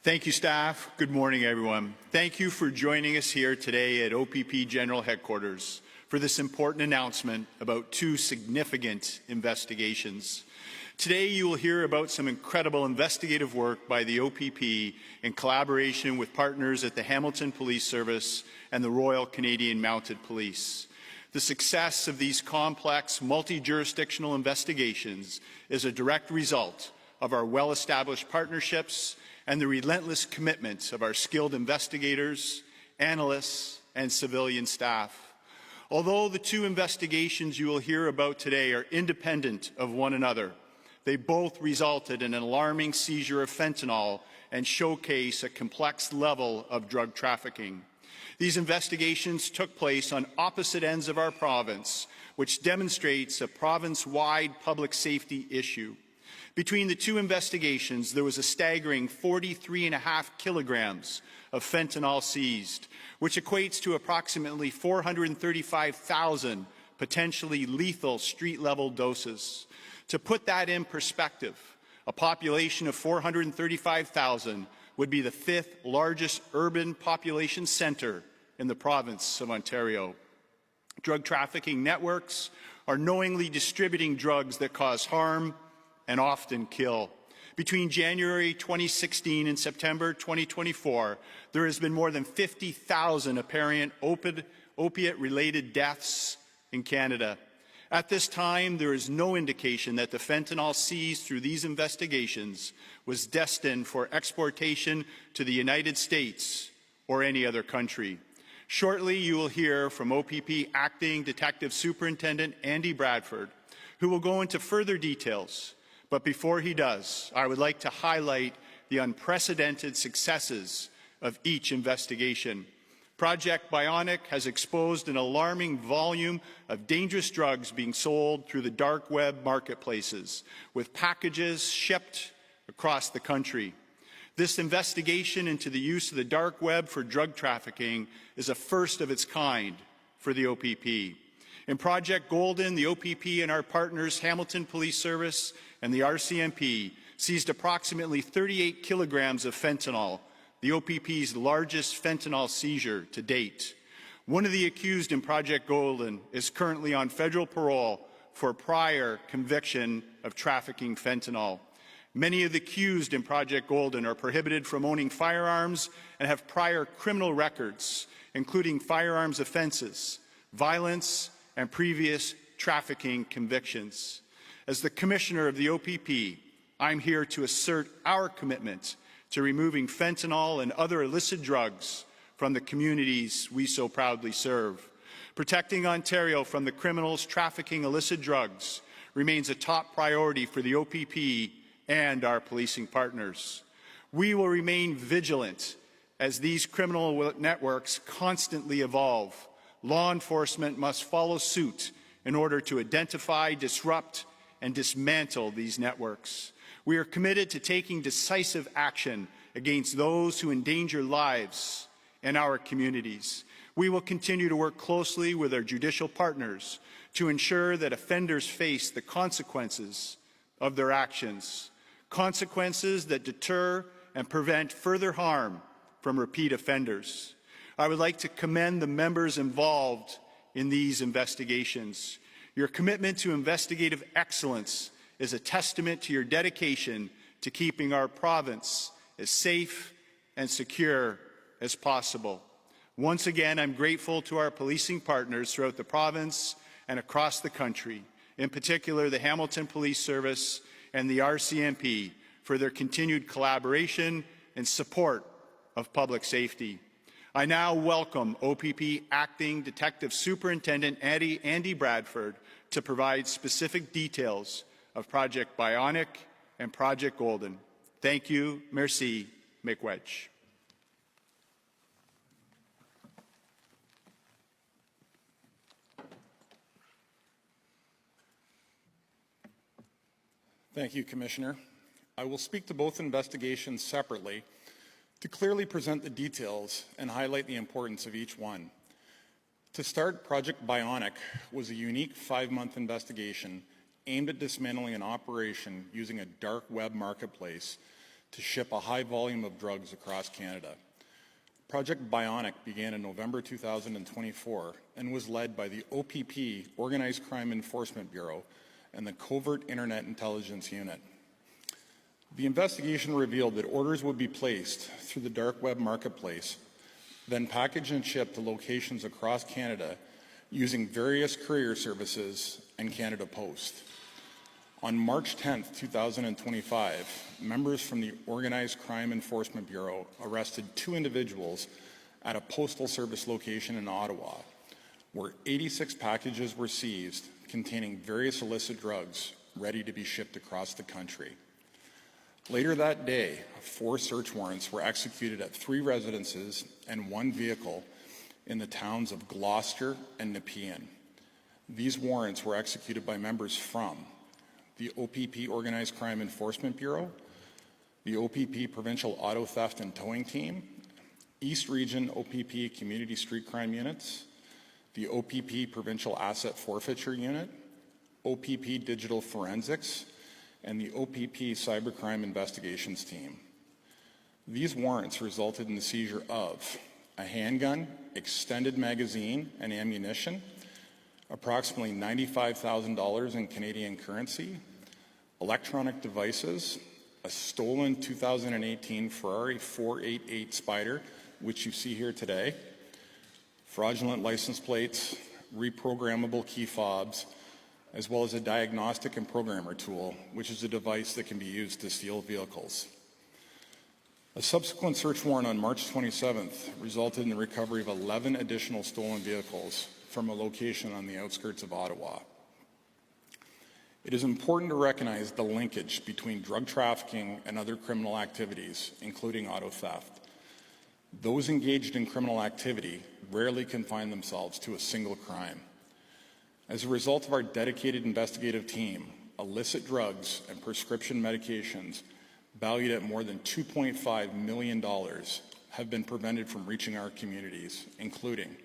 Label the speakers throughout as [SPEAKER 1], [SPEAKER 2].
[SPEAKER 1] Thank you, staff. Good morning, everyone. Thank you for joining us here today at OPP General Headquarters for this important announcement about two significant investigations. Today, you will hear about some incredible investigative work by the OPP in collaboration with partners at the Hamilton Police Service and the Royal Canadian Mounted Police. The success of these complex, multi-jurisdictional investigations is a direct result of our well-established partnerships and the relentless commitment of our skilled investigators, analysts, and civilian staff. Although the two investigations you will hear about today are independent of one another, they both resulted in an alarming seizure of fentanyl and showcase a complex level of drug trafficking. These investigations took place on opposite ends of our province, which demonstrates a province-wide public safety issue. Between the two investigations, there was a staggering 43.5 kilograms of fentanyl seized, which equates to approximately 435,000 potentially lethal street-level doses. To put that in perspective, a population of 435,000 would be the fifth largest urban population centre in the province of Ontario. Drug trafficking networks are knowingly distributing drugs that cause harm and often kill. Between January 2016 and September 2024, there has been more than 50,000 apparent opiate-related deaths in Canada. At this time, there is no indication that the fentanyl seized through these investigations was destined for exportation to the United States or any other country. Shortly, you will hear from OPP Acting Detective Superintendent Andy Bradford, who will go into further details. But before he does, I would like to highlight the unprecedented successes of each investigation. Project Bionic has exposed an alarming volume of dangerous drugs being sold through the dark web marketplaces, with packages shipped across the country. This investigation into the use of the dark web for drug trafficking is a first of its kind for the OPP. In Project Golden, the OPP and our partners Hamilton Police Service and the RCMP seized approximately 38 kilograms of fentanyl, the OPP's largest fentanyl seizure to date. One of the accused in Project Golden is currently on federal parole for prior conviction of trafficking fentanyl. Many of the accused in Project Golden are prohibited from owning firearms and have prior criminal records, including firearms offenses, violence, and previous trafficking convictions. As the Commissioner of the OPP, I'm here to assert our commitment to removing fentanyl and other illicit drugs from the communities we so proudly serve. Protecting Ontario from the criminals trafficking illicit drugs remains a top priority for the OPP and our policing partners. We will remain vigilant as these criminal networks constantly evolve. Law enforcement must follow suit in order to identify, disrupt, and dismantle these networks. We are committed to taking decisive action against those who endanger lives in our communities. We will continue to work closely with our judicial partners to ensure that offenders face the consequences of their actions, consequences that deter and prevent further harm from repeat offenders. I would like to commend the members involved in these investigations. Your commitment to investigative excellence is a testament to your dedication to keeping our province as safe and secure as possible. Once again, I'm grateful to our policing partners throughout the province and across the country, in particular the Hamilton Police Service and the RCMP, for their continued collaboration and support of public safety. I now welcome OPP Acting Detective Superintendent Andy Bradford to provide specific details of Project Bionic and Project Golden. Thank you. Merci. Miigwech.
[SPEAKER 2] Thank you, Commissioner. I will speak to both investigations separately to clearly present the details and highlight the importance of each one. To start, Project Bionic was a unique 5-month investigation aimed at dismantling an operation using a dark web marketplace to ship a high volume of drugs across Canada. Project Bionic began in November 2024 and was led by the OPP, Organized Crime Enforcement Bureau, and the Covert Internet Intelligence Unit. The investigation revealed that orders would be placed through the dark web marketplace, then packaged and shipped to locations across Canada using various courier services and Canada Post. On March 10, 2025, members from the Organized Crime Enforcement Bureau arrested 2 individuals at a postal service location in Ottawa, where 86 packages were seized containing various illicit drugs ready to be shipped across the country. Later that day, 4 search warrants were executed at 3 residences and 1 vehicle in the towns of Gloucester and Nepean. These warrants were executed by members from the OPP Organized Crime Enforcement Bureau, the OPP Provincial Auto Theft and Towing Team, East Region OPP Community Street Crime Units, the OPP Provincial Asset Forfeiture Unit, OPP Digital Forensics, and the OPP Cybercrime Investigations Team. These warrants resulted in the seizure of a handgun, extended magazine and ammunition, approximately $95,000 in Canadian currency, electronic devices, a stolen 2018 Ferrari 488 Spider, which you see here today, fraudulent license plates, reprogrammable key fobs, as well as a diagnostic and programmer tool, which is a device that can be used to steal vehicles. A subsequent search warrant on March 27th resulted in the recovery of 11 additional stolen vehicles from a location on the outskirts of Ottawa. It is important to recognize the linkage between drug trafficking and other criminal activities, including auto theft. Those engaged in criminal activity rarely confine themselves to a single crime. As a result of our dedicated investigative team, illicit drugs and prescription medications valued at more than $2.5 million have been prevented from reaching our communities, including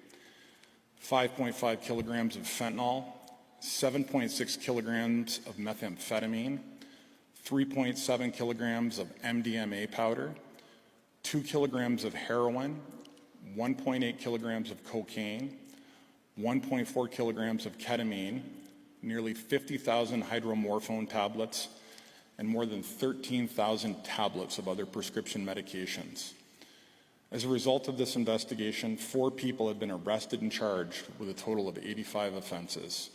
[SPEAKER 2] 5.5 kilograms of fentanyl, 7.6 kilograms of methamphetamine, 3.7 kilograms of MDMA powder, 2 kilograms of heroin, 1.8 kilograms of cocaine, 1.4 kilograms of ketamine, nearly 50,000 hydromorphone tablets, and more than 13,000 tablets of other prescription medications. As a result of this investigation, 4 people have been arrested and charged with a total of 85 offenses.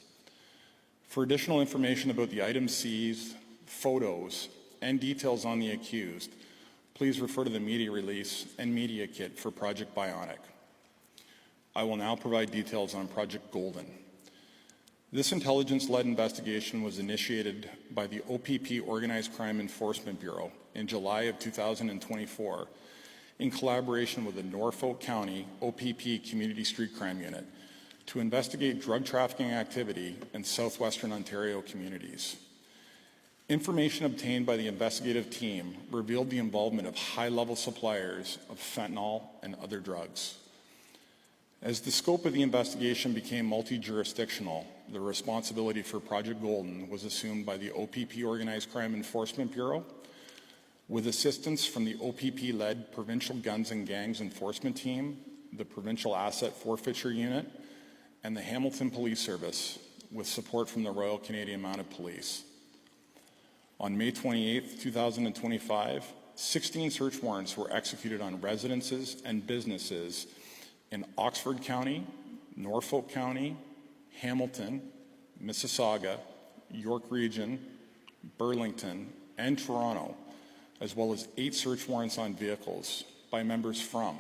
[SPEAKER 2] For additional information about the items seized, photos, and details on the accused, please refer to the media release and media kit for Project Bionic. I will now provide details on Project Golden. This intelligence-led investigation was initiated by the OPP Organized Crime Enforcement Bureau in July of 2024 in collaboration with the Norfolk County OPP Community Street Crime Unit to investigate drug trafficking activity in southwestern Ontario communities. Information obtained by the investigative team revealed the involvement of high-level suppliers of fentanyl and other drugs. As the scope of the investigation became multi-jurisdictional, the responsibility for Project Golden was assumed by the OPP Organized Crime Enforcement Bureau, with assistance from the OPP-led Provincial Guns and Gangs Enforcement Team, the Provincial Asset Forfeiture Unit, and the Hamilton Police Service, with support from the Royal Canadian Mounted Police. On May 28, 2025, 16 search warrants were executed on residences and businesses in Oxford County, Norfolk County, Hamilton, Mississauga, York Region, Burlington, and Toronto, as well as 8 search warrants on vehicles by members from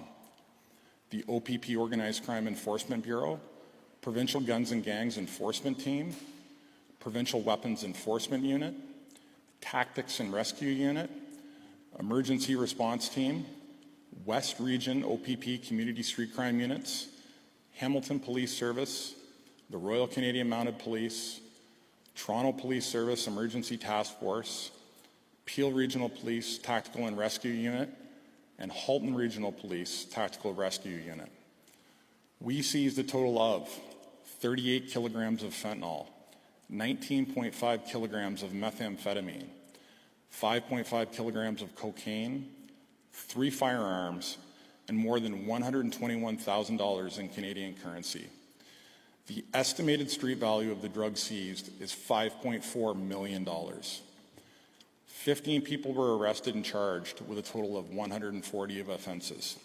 [SPEAKER 2] the OPP Organized Crime Enforcement Bureau, Provincial Guns and Gangs Enforcement Team, Provincial Weapons Enforcement Unit, Tactics and Rescue Unit, Emergency Response Team, West Region OPP Community Street Crime Units, Hamilton Police Service, the Royal Canadian Mounted Police, Toronto Police Service Emergency Task Force, Peel Regional Police Tactical and Rescue Unit, and Halton Regional Police Tactical Rescue Unit. We seized a total of 38 kilograms of fentanyl, 19.5 kilograms of methamphetamine, 5.5 kilograms of cocaine, 3 firearms, and more than $121,000 in Canadian currency. The estimated street value of the drugs seized is $5.4 million. 15 people were arrested and charged with a total of 140 of offenses.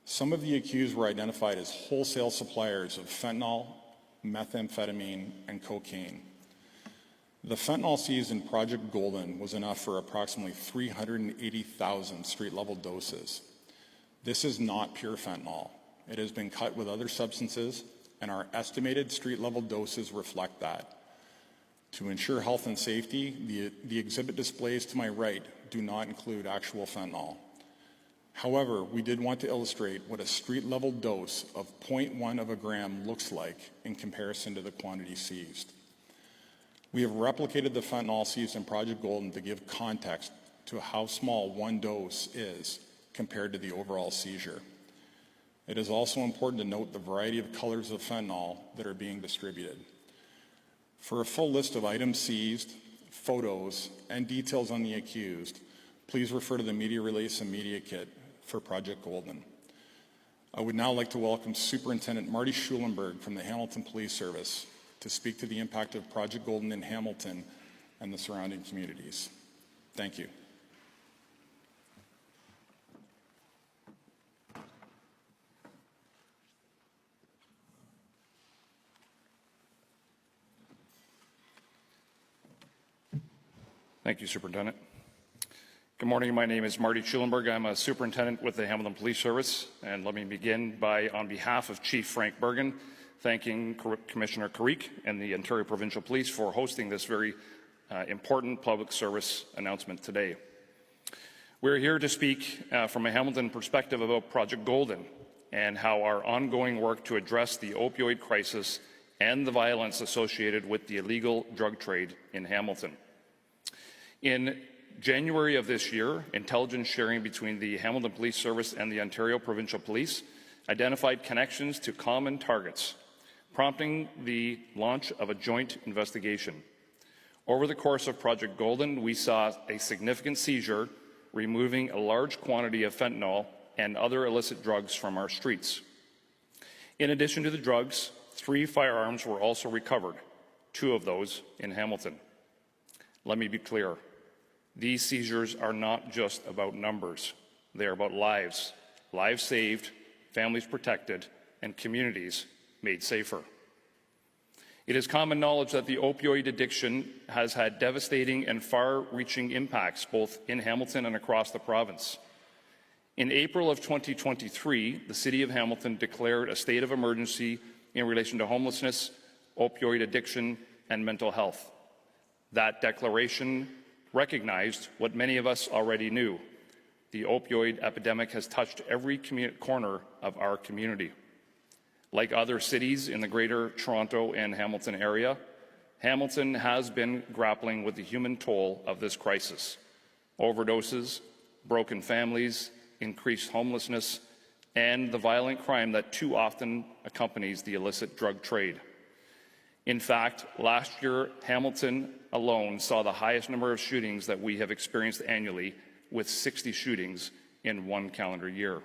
[SPEAKER 2] Some of the accused were identified as wholesale suppliers of fentanyl, methamphetamine, and cocaine. The fentanyl seized in Project Golden was enough for approximately 380,000 street-level doses. This is not pure fentanyl. It has been cut with other substances, and our estimated street-level doses reflect that. To ensure health and safety, the exhibit displays to my right do not include actual fentanyl. However, we did want to illustrate what a street-level dose of 0.1 of a gram looks like in comparison to the quantity seized. We have replicated the fentanyl seized in Project Golden to give context to how small one dose is compared to the overall seizure. It is also important to note the variety of colors of fentanyl that are being distributed. For a full list of items seized, photos, and details on the accused, please refer to the media release and media kit for Project Golden. I would now like to welcome Superintendent Marty Schulenberg from the Hamilton Police Service to speak to the impact of Project Golden in Hamilton and the surrounding communities. Thank you.
[SPEAKER 3] Thank you, Superintendent. Good morning. My name is Marty Schulenberg. I'm a superintendent with the Hamilton Police Service, and let me begin by, on behalf of Chief Frank Bergen, thanking Commissioner Carrique and the Ontario Provincial Police for hosting this very important public service announcement today. We're here to speak from a Hamilton perspective about Project Golden and how our ongoing work to address the opioid crisis and the violence associated with the illegal drug trade in Hamilton. In January of this year, intelligence sharing between the Hamilton Police Service and the Ontario Provincial Police identified connections to common targets, prompting the launch of a joint investigation. Over the course of Project Golden, we saw a significant seizure, removing a large quantity of fentanyl and other illicit drugs from our streets. In addition to the drugs, 3 firearms were also recovered, 2 of those in Hamilton. Let me be clear. These seizures are not just about numbers. They are about lives, lives saved, families protected, and communities made safer. It is common knowledge that the opioid addiction has had devastating and far-reaching impacts both in Hamilton and across the province. In April of 2023, the City of Hamilton declared a state of emergency in relation to homelessness, opioid addiction, and mental health. That declaration recognized what many of us already knew. The opioid epidemic has touched every corner of our community. Like other cities in the Greater Toronto and Hamilton area, Hamilton has been grappling with the human toll of this crisis. Overdoses, broken families, increased homelessness, and the violent crime that too often accompanies the illicit drug trade. In fact, last year, Hamilton alone saw the highest number of shootings that we have experienced annually, with 60 shootings in one calendar year.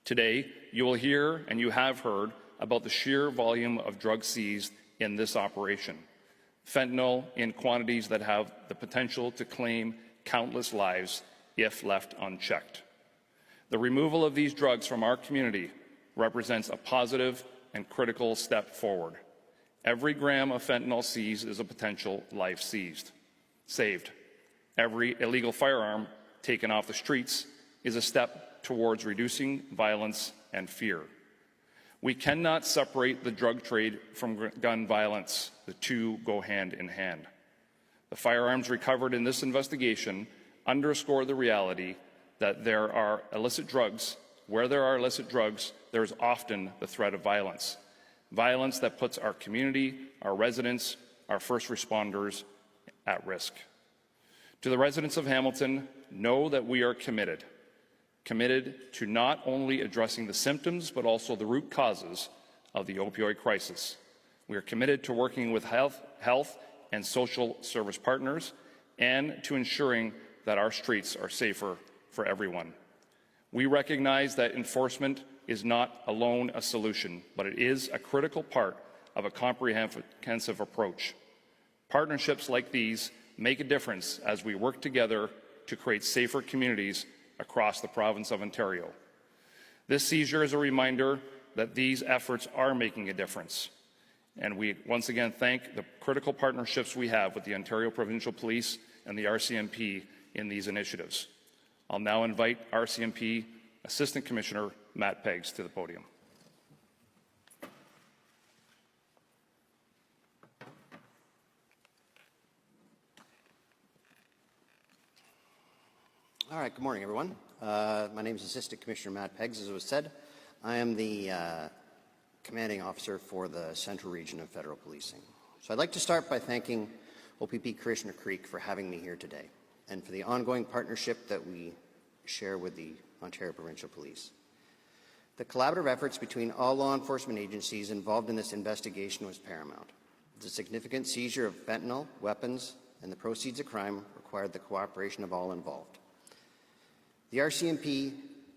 [SPEAKER 3] Today, you will hear, and you have heard, about the sheer volume of drugs seized in this operation. Fentanyl in quantities that have the potential to claim countless lives if left unchecked. The removal of these drugs from our community represents a positive and critical step forward. Every gram of fentanyl seized is a potential life saved. Every illegal firearm taken off the streets is a step towards reducing violence and fear. We cannot separate the drug trade from gun violence. The two go hand in hand. The firearms recovered in this investigation underscore the reality that there are illicit drugs. Where there are illicit drugs, there is often the threat of violence. Violence that puts our community, our residents, our first responders at risk. To the residents of Hamilton, know that we are committed to not only addressing the symptoms, but also the root causes of the opioid crisis. We are committed to working with health and social service partners and to ensuring that our streets are safer for everyone. We recognize that enforcement is not alone a solution, but it is a critical part of a comprehensive approach. Partnerships like these make a difference as we work together to create safer communities across the province of Ontario. This seizure is a reminder that these efforts are making a difference. And we once again thank the critical partnerships we have with the Ontario Provincial Police and the RCMP in these initiatives. I'll now invite RCMP Assistant Commissioner Matt Peggs to the podium.
[SPEAKER 4] All right, good morning, everyone. My name is Assistant Commissioner Matt Peggs, as it was said. I am the commanding officer for the Central Region of Federal Policing. So I'd like to start by thanking OPP Kirchner Creek for having me here today and for the ongoing partnership that we share with the Ontario Provincial Police. The collaborative efforts between all law enforcement agencies involved in this investigation was paramount. The significant seizure of fentanyl, weapons, and the proceeds of crime required the cooperation of all involved. The RCMP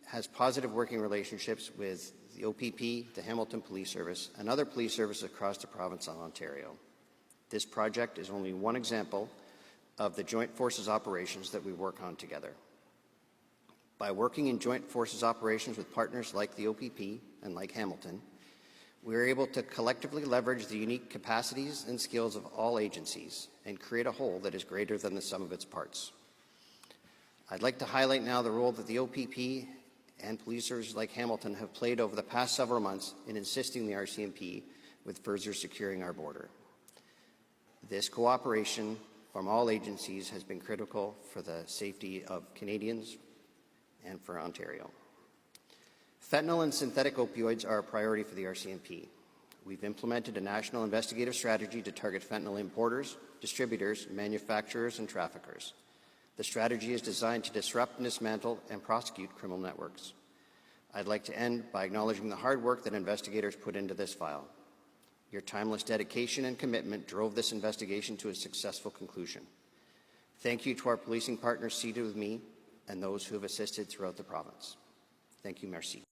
[SPEAKER 4] has positive working relationships with the OPP, the Hamilton Police Service, and other police services across the province of Ontario. This project is only one example of the joint forces operations that we work on together. By working in joint forces operations with partners like the OPP and like Hamilton, we are able to collectively leverage the unique capacities and skills of all agencies and create a whole that is greater than the sum of its parts. I'd like to highlight now the role that the OPP and police services like Hamilton have played over the past several months in assisting the RCMP with further securing our border. This cooperation from all agencies has been critical for the safety of Canadians and for Ontario. Fentanyl and synthetic opioids are a priority for the RCMP. We've implemented a national investigative strategy to target fentanyl importers, distributors, manufacturers, and traffickers. The strategy is designed to disrupt, dismantle, and prosecute criminal networks. I'd like to end by acknowledging the hard work that investigators put into this file. Your timeless dedication and commitment drove this investigation to a successful conclusion. Thank you to our policing partners seated with me and those who have assisted throughout the province. Thank you, merci.